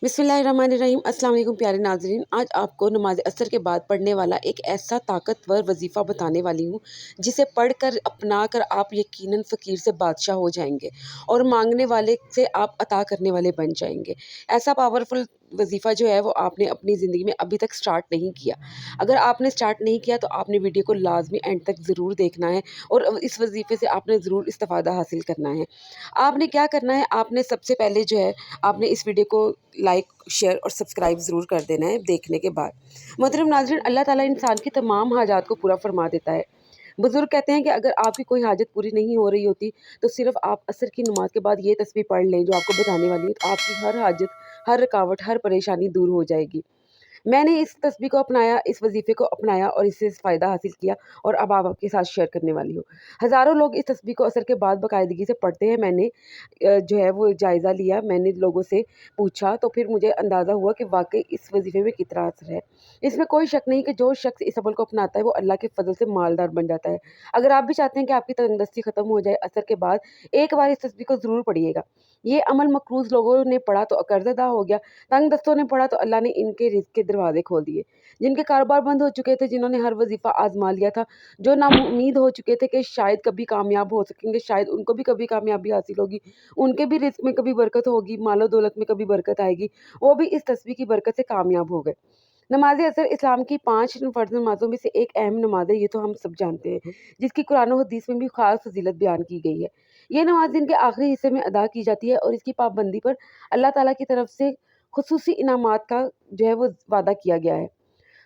बिस्मिल्लाहिर्रहमानिर्रहीम। अस्सलाम वालेकुम प्यारे नाज़रीन। आज आपको नमाज असर के बाद पढ़ने वाला एक ऐसा ताकतवर वजीफ़ा बताने वाली हूँ जिसे पढ़कर अपना कर आप यकीनन फ़कीर से बादशाह हो जाएंगे और मांगने वाले से आप अता करने वाले बन जाएंगे। ऐसा पावरफुल वजीफ़ा जो है वो आपने अपनी ज़िंदगी में अभी तक स्टार्ट नहीं किया। अगर आपने स्टार्ट नहीं किया तो आपने वीडियो को लाजमी एंड तक ज़रूर देखना है और इस वजीफ़े से आपने ज़रूर इस्तिफ़ादा हासिल करना है। आपने क्या करना है, आपने सबसे पहले जो है आपने इस वीडियो को लाइक, शेयर और सब्सक्राइब ज़रूर कर देना है देखने के बाद। मोहतरम नाज़रीन, अल्लाह ताला इंसान की तमाम हाजात को पूरा फरमा देता है। बुज़ुर्ग कहते हैं कि अगर आपकी कोई हाजत पूरी नहीं हो रही होती तो सिर्फ़ आप असर की नमाज़ के बाद ये तस्बीह पढ़ लें जो आपको बताने वाली है, तो आपकी हर हाजत, हर रुकावट, हर परेशानी दूर हो जाएगी। मैंने इस तस्बीह को अपनाया, इस वजीफ़े को अपनाया और इससे फ़ायदा हासिल किया और अब आपके साथ शेयर करने वाली हूँ। हज़ारों लोग इस तस्बीह को असर के बाद बाकायदगी से पढ़ते हैं। मैंने जो है वो जायज़ा लिया, मैंने लोगों से पूछा तो फिर मुझे अंदाज़ा हुआ कि वाक़ई इस वजीफ़े में कितना असर है। इसमें कोई शक नहीं कि जो शख़्स इस अमल को अपनाता है वो अल्लाह के फ़ज़ल से मालदार बन जाता है। अगर आप भी चाहते हैं कि आपकी तंगदस्ती ख़त्म हो जाए असर के बाद, एक बार इस तस्बीह को ज़रूर पढ़िएगा। ये अमल मक़रूज़ लोगों ने पढ़ा तो कर्ज़ अदा हो गया, तंगदस्तों ने पढ़ा तो अल्लाह ने इनके रिज़्क़ के दरवाज़े खोल दिए। जिनके कारोबार बंद हो चुके थे, जिन्होंने हर वज़ीफ़ा आज़मा लिया था, जो नाउम्मीद हो चुके थे कि शायद कभी कामयाब हो सकेंगे, शायद उनको भी कभी कामयाबी हासिल होगी, उनके भी रिज़्क़ में कभी बरकत होगी, मालो दौलत में कभी बरकत आएगी, वो भी इस तस्बीह की बरकत से कामयाब हो गए। नमाज़ असर इस्लाम की 5 फ़र्ज़ नमाज़ों में से एक अहम नमाज़ है, ये तो हम सब जानते हैं, जिसकी कुरान और हदीस में भी ख़ास फ़ज़ीलत बयान की गई है। ये नमाज़ दिन के आखिरी हिस्से में अदा की जाती है और इसकी पाबंदी पर अल्लाह ताला की तरफ से खुसूसी इनामात का जो है वो वादा किया गया है।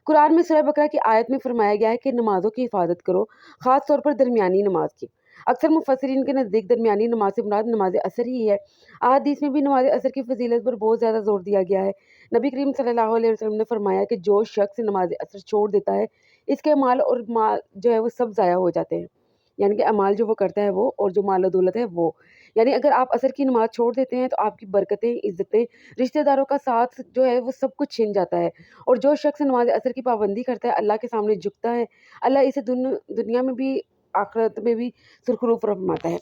कुरान में सूरह बकरा की आयत में फरमाया गया है कि नमाज़ों की हिफाजत करो, ख़ास तौर पर दरमियानी नमाज की। अक्सर मुफस्सिरीन के नज़दीक दरमियानी नमाज से मुराद नमाज असर ही है। अहादीस में भी नमाज असर की फजीलत पर बहुत ज़्यादा जोर दिया गया है। नबी करीम सल्लल्लाहु अलैहि वसल्लम ने फरमाया कि जो शख्स नमाज असर छोड़ देता है, इसके माल और माल जो है वो सब ज़ाया हो जाते हैं। यानी कि अमाल जो वो करता है वो, और जो माल और दौलत है वो। यानी अगर आप असर की नमाज छोड़ देते हैं तो आपकी बरकतें, इज़्ज़तें, रिश्तेदारों का साथ जो है वो सब कुछ छिन जाता है। और जो शख्स नमाज असर की पाबंदी करता है, अल्लाह के सामने झुकता है, अल्लाह इसे दुनिया में भी आखिरत में भी सुरखरू फरमाता है।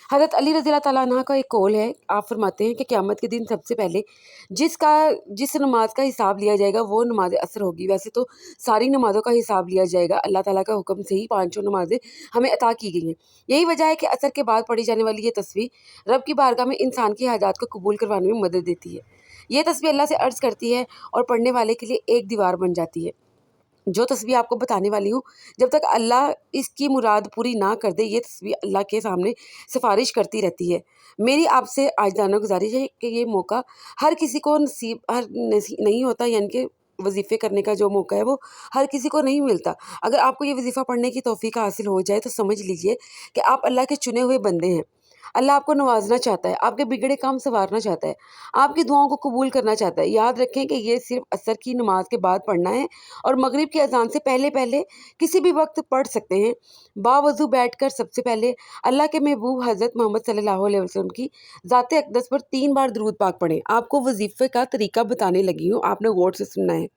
हज़रत अली रज़ी अल्लाह तआला अन्हु का एक कौल है, आप फरमाते हैं कि क़यामत के दिन सबसे पहले जिस नमाज का हिसाब लिया जाएगा वो नमाज असर होगी। वैसे तो सारी नमाज़ों का हिसाब लिया जाएगा, अल्लाह ताला का हुक्म से ही पाँचों नमाज़ें हमें अता की गई हैं। यही वजह है कि असर के बाद पढ़ी जाने वाली ये तस्बीह रब की बारगाह में इंसान की हाजात को कबूल करवाने में मदद देती है। ये तस्बीह अल्लाह से अर्ज़ करती है और पढ़ने वाले के लिए एक दीवार बन जाती है। जो तस्बीह आपको बताने वाली हूँ, जब तक अल्लाह इसकी मुराद पूरी ना कर दे, ये तस्बीह अल्लाह के सामने सिफ़ारिश करती रहती है। मेरी आपसे आजिज़ाना गुज़ारिश है कि ये मौका हर किसी को नहीं होता, यानी कि वज़ीफ़े करने का जो मौका है वो हर किसी को नहीं मिलता। अगर आपको ये वज़ीफ़ा पढ़ने की तौफ़ीक हासिल हो जाए तो समझ लीजिए कि आप अल्लाह के चुने हुए बंदे हैं। अल्लाह आपको नवाज़ना चाहता है, आपके बिगड़े काम सँवारना चाहता है, आपकी दुआओं को कबूल करना चाहता है। याद रखें कि ये सिर्फ़ असर की नमाज़ के बाद पढ़ना है और मगरिब की अज़ान से पहले-पहले किसी भी वक़्त पढ़ सकते हैं। बावज़ू बैठकर सबसे पहले अल्लाह के महबूब हज़रत मोहम्मद सल्लल्लाहु अलैहि वसल्लम की ज़ात अक़दस पर 3 बार दुरूद पाक पढ़ें। आपको वज़ीफ़े का तरीका बताने लगी हूँ, आपने गौर से सुनना है।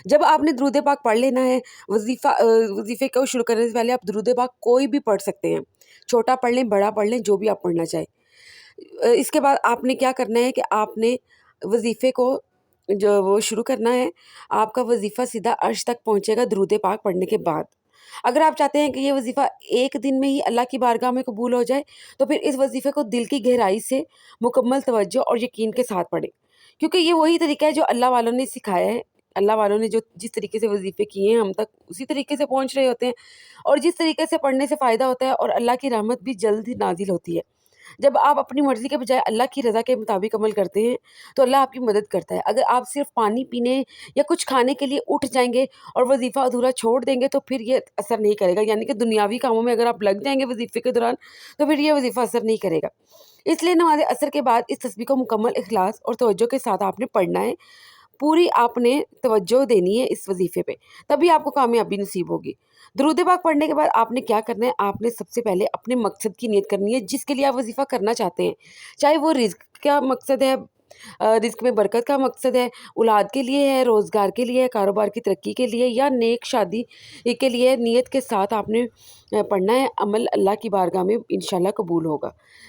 जब आपने दुरूद पाक पढ़ लेना है, वज़ीफ़े को शुरू करने से पहले आप दुरूद पाक कोई भी पढ़ सकते हैं। छोटा पढ़ लें, बड़ा पढ़ लें, जो भी आप पढ़ना चाहें। इसके बाद आपने क्या करना है कि आपने वज़ीफ़े को जो वो शुरू करना है, आपका वज़ीफ़ा सीधा अर्श तक पहुँचेगा दुरूद पाक पढ़ने के बाद। अगर आप चाहते हैं कि ये वज़ीफ़ा एक दिन में ही अल्लाह की बारगाह में कबूल हो जाए, तो फिर इस वज़ीफ़े को दिल की गहराई से मुकम्मल तवज्जो और यकीन के साथ पढ़ें। क्योंकि ये वही तरीका है जो अल्लाह वालों ने सिखाया है। अल्लाह वालों ने जो जिस तरीके से वज़ीफ़े किए हैं, हम तक उसी तरीके से पहुँच रहे होते हैं और जिस तरीके से पढ़ने से फ़ायदा होता है और अल्लाह की रहमत भी जल्द ही नाज़िल होती है। जब आप अपनी मर्ज़ी के बजाय अल्लाह की रज़ा के मुताबिक अमल करते हैं, तो अल्लाह आपकी मदद करता है। अगर आप सिर्फ़ पानी पीने या कुछ खाने के लिए उठ जाएँगे और वज़ीफ़ा अधूरा छोड़ देंगे, तो फिर ये असर नहीं करेगा। यानी कि दुनियावी कामों में अगर आप लग जाएँगे वज़ीफ़े के दौरान, तो फिर ये वज़ीफ़ा असर नहीं करेगा। इसलिए नमाज़ असर के बाद इस तस्बीह को मुकम्मल इख़लास और तवज्जो के साथ आपने पढ़ना है। पूरी आपने तवज्जो देनी है इस वज़ीफ़े पे, तभी आपको कामयाबी नसीब होगी। दुरूद पाक पढ़ने के बाद आपने क्या करना है, आपने सबसे पहले अपने मकसद की नियत करनी है जिसके लिए आप वज़ीफ़ा करना चाहते हैं। चाहे वो रिज़्क का मकसद है, रिस्क में बरकत का मकसद है, औलाद के लिए है, रोज़गार के लिए है, कारोबार की तरक्की के लिए या नेक शादी के लिए नीयत के साथ आपने पढ़ना है। अमल अल्लाह की बारगाह में इंशाल्लाह कबूल होगा।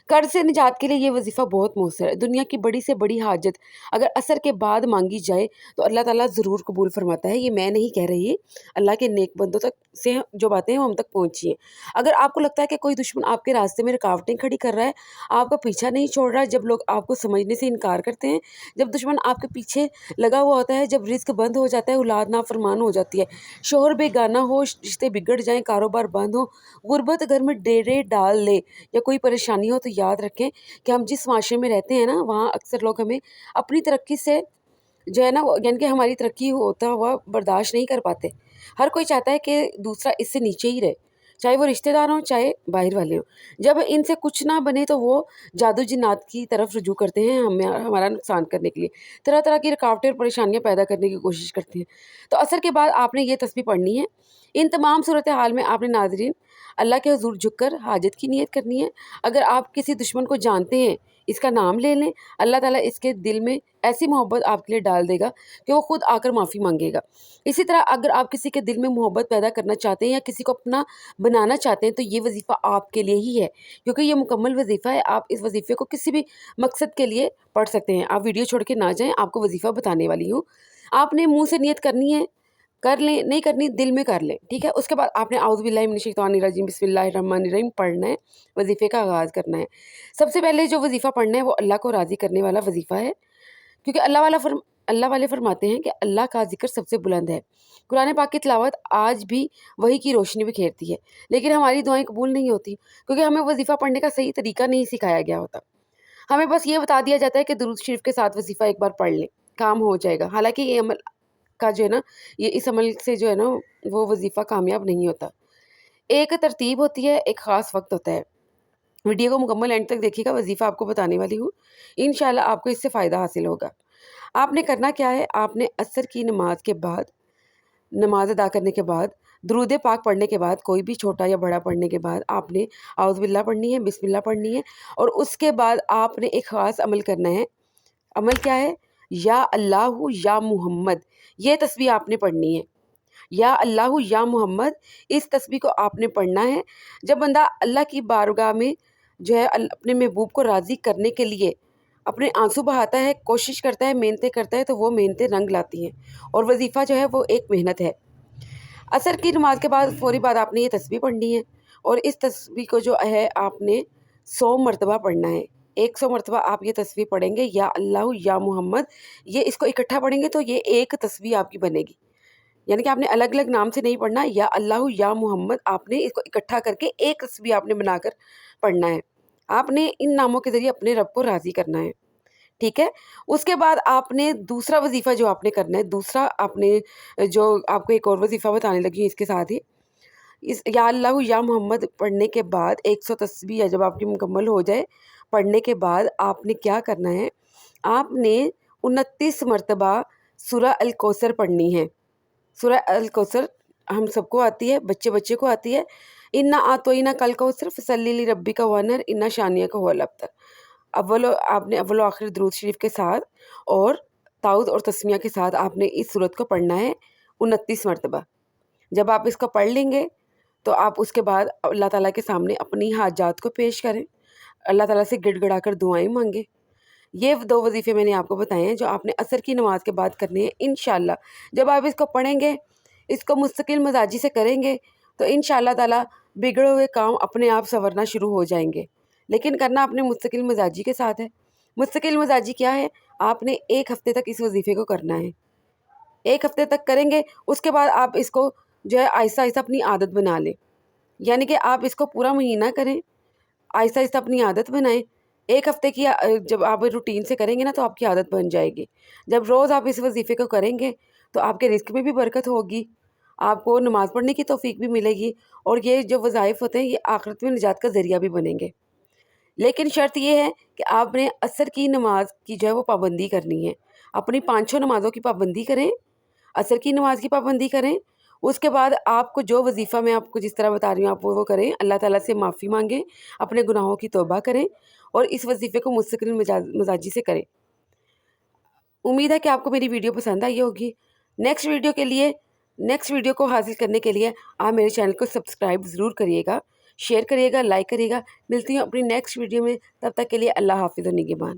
कर्ज से निजात के लिए ये वजीफ़ा बहुत मौसर है। दुनिया की बड़ी से बड़ी हाजत अगर असर के बाद मांगी जाए तो अल्लाह ताला ज़रूर कबूल फरमाता है। ये मैं नहीं कह रही, अल्लाह के नेक बंदों तक से जो बातें हैं वो हम तक पहुँची हैं। अगर आपको लगता है कि कोई दुश्मन आपके रास्ते में रुकावटें खड़ी कर रहा है, आपका पीछा नहीं छोड़ रहा है, जब लोग आपको समझने से इनकार करते हैं, जब दुश्मन आपके पीछे लगा हुआ होता है, जब रिस्क बंद हो जाता है, औलाद नाफरमान हो जाती है, शोहर बेगाना हो, रिश्ते बिगड़ जाएं, कारोबार बंद हो, गुर्बत घर में डेरे डाल ले या कोई परेशानी हो, तो याद रखें कि हम जिस माशरे में रहते हैं ना, वहाँ अक्सर लोग हमें अपनी तरक्की से जो है ना यानी कि हमारी तरक्की होता हुआ बर्दाश्त नहीं कर पाते। हर कोई चाहता है कि दूसरा इससे नीचे ही रहे, चाहे वो रिश्तेदार हों चाहे बाहर वाले हों। जब इनसे कुछ ना बने तो वो जादू जिन्नात की तरफ रुजू करते हैं, हमें हमारा नुकसान करने के लिए तरह तरह की रुकावटें और परेशानियां पैदा करने की कोशिश करते हैं। तो असर के बाद आपने ये तस्बीह पढ़नी है। इन तमाम सूरत हाल में आपने नाज़रीन अल्लाह के हुजूर झुककर हाजत की नीयत करनी है। अगर आप किसी दुश्मन को जानते हैं, इसका नाम ले लें, अल्लाह ताला इसके दिल में ऐसी मोहब्बत आपके लिए डाल देगा कि वो खुद आकर माफ़ी मांगेगा। इसी तरह अगर आप किसी के दिल में मोहब्बत पैदा करना चाहते हैं या किसी को अपना बनाना चाहते हैं तो ये वजीफ़ा आपके लिए ही है, क्योंकि ये मुकम्मल वजीफ़ा है। आप इस वजीफ़े को किसी भी मकसद के लिए पढ़ सकते हैं। आप वीडियो छोड़ के ना जाएं, आपको वजीफ़ा बताने वाली हूँ। आपने मुंह से नियत करनी है, कर लें, नहीं करनी दिल में कर लें, ठीक है। उसके बाद आपने औज़ु बिल्लाहि मिनश शैतानिर रजीम बिस्मिल्लाहिर्रहमानिर्रहीम पढ़ना है, वजीफ़े का आगाज़ करना है। सबसे पहले जो वजीफ़ा पढ़ना है वो अल्लाह को राज़ी करने वाला वजीफ़ा है, क्योंकि अल्लाह वाले फरमाते हैं कि अल्लाह का ज़िक्र सबसे बुलंद है। कुरान पाक की तिलावत आज भी वही की रोशनी बिखेरती है, लेकिन हमारी दुआएं कबूल नहीं होती क्योंकि हमें वजीफ़ा पढ़ने का सही तरीका नहीं सिखाया गया होता। हमें बस ये बता दिया जाता है कि दुरूद शरीफ के साथ वजीफ़ा एक बार पढ़ लें, काम हो जाएगा। हालांकि ये अमल का जो है ना, ये इस अमल से जो है ना वो वजीफ़ा कामयाब नहीं होता। एक तरतीब होती है, एक ख़ास वक्त होता है। वीडियो को मुकम्मल एंड तक देखिएगा, वजीफ़ा आपको बताने वाली हूँ, इंशाल्लाह आपको इससे फ़ायदा हासिल होगा। आपने करना क्या है, आपने असर की नमाज के बाद, नमाज अदा करने के बाद, दुरूद पाक पढ़ने के बाद, कोई भी छोटा या बड़ा पढ़ने के बाद आपने औज़ु बिल्लाह पढ़नी है, बिस्मिल्लाह पढ़नी है और उसके बाद आपने एक ख़ास अमल करना है। अमल क्या है? या अल्लाहु या मुहम्मद, ये तस्बीह आपने पढ़नी है। या अल्लाहु या मोहम्मद, इस तस्बीह को आपने पढ़ना है। जब बंदा अल्लाह की बारगाह में जो है अपने महबूब को राज़ी करने के लिए अपने आंसू बहाता है, कोशिश करता है, मेहनतें करता है, तो वो मेहनतें रंग लाती हैं और वजीफ़ा जो है वो एक मेहनत है। असर की नमाज के बाद फ़ौरी बाद आपने ये तस्बीह पढ़नी है और इस तस्बीह को जो है आपने 100 मरतबा पढ़ना है। 100 मरतबा आप ये तस्बीह पढ़ेंगे, या अल्लाहु या मोहम्मद, ये इसको इकट्ठा पढ़ेंगे तो ये एक तस्बीह आपकी बनेगी। यानी कि आपने अलग अलग नाम से नहीं पढ़ना, या अल्लाहु या मोहम्मद, आपने इसको इकट्ठा करके एक तस्बीह आपने बनाकर पढ़ना है। आपने इन नामों के ज़रिए अपने रब को राज़ी करना है, ठीक है। उसके बाद आपने दूसरा वजीफ़ा जो आपने करना है, दूसरा आपने जो आपको एक और वजीफ़ा बताने लगी हूँ इसके साथ ही, इस या अल्लाहु या मोहम्मद पढ़ने के बाद 100 तस्बीह जब आपकी मुकम्मल हो जाए, पढ़ने के बाद आपने क्या करना है, आपने 29 मरतबा सूरह अल कौसर पढ़नी है। सूरह अल कौसर हम सबको आती है, बच्चे बच्चे को आती है। इन्ना आतोइना कल कौसर फसल्ली लिरब्बिका वनहर इन्ना शानियका हुवल अब्तर। आपने अव्वल आखिर दुरूद शरीफ के साथ और ताउद और तस्मिया के साथ आपने इस सूरत को पढ़ना है 29 मरतबा। जब आप इसको पढ़ लेंगे तो आप उसके बाद अल्लाह ताला के सामने अपनी हाजात को पेश करें, अल्लाह ताला से गिड़गिड़ा कर दुआएं मांगें। ये 2 वजीफ़े मैंने आपको बताए हैं जो आपने असर की नमाज के बाद करने हैं। इंशाल्लाह जब आप इसको पढ़ेंगे, इसको मुस्तकिल मिजाजी से करेंगे तो इंशाल्लाह ताला बिगड़े हुए काम अपने आप संवरना शुरू हो जाएंगे। लेकिन करना अपने मुस्तकिल मिजाजी के साथ है। मुस्तकिल मिजाजी क्या है? आपने 1 हफ़्ते तक इस वजीफ़े को करना है। 1 हफ़्ते तक करेंगे, उसके बाद आप इसको जो है आहिस्ता आहिस्ता अपनी आदत बना लें। यानी कि आप इसको पूरा महीना करें, आहिस्ता आहिस्ता अपनी आदत बनाएं। 1 हफ़्ते की जब आप रूटीन से करेंगे ना तो आपकी आदत बन जाएगी। जब रोज़ आप इस वजीफ़े को करेंगे तो आपके रिज़्क में भी बरकत होगी, आपको नमाज़ पढ़ने की तौफ़ीक भी मिलेगी और ये जो वज़ाइफ़ होते हैं ये आखिरत में निजात का ज़रिया भी बनेंगे। लेकिन शर्त ये है कि आपने असर की नमाज की जो है वो पाबंदी करनी है। अपनी 5-6 नमाज़ों की पाबंदी करें, असर की नमाज की पाबंदी करें। उसके बाद आपको जो वजीफ़ा मैं आपको जिस तरह बता रही हूँ आप वो करें, अल्लाह ताला से माफ़ी मांगें, अपने गुनाहों की तौबा करें और इस वजीफ़े को मुस्तकिल मिजाजी से करें। امید ہے کہ آپ کو میری ویڈیو پسند آئی ہوگی۔ نیکسٹ ویڈیو کو حاصل کرنے کے لیے آپ میرے چینل کو سبسکرائب ضرور کریے گا، شیئر کریے گا، لائک کریے گا۔ ملتی ہوں اپنی نیکسٹ ویڈیو میں، تب تک کے لیے اللہ حافظ و نگہبان۔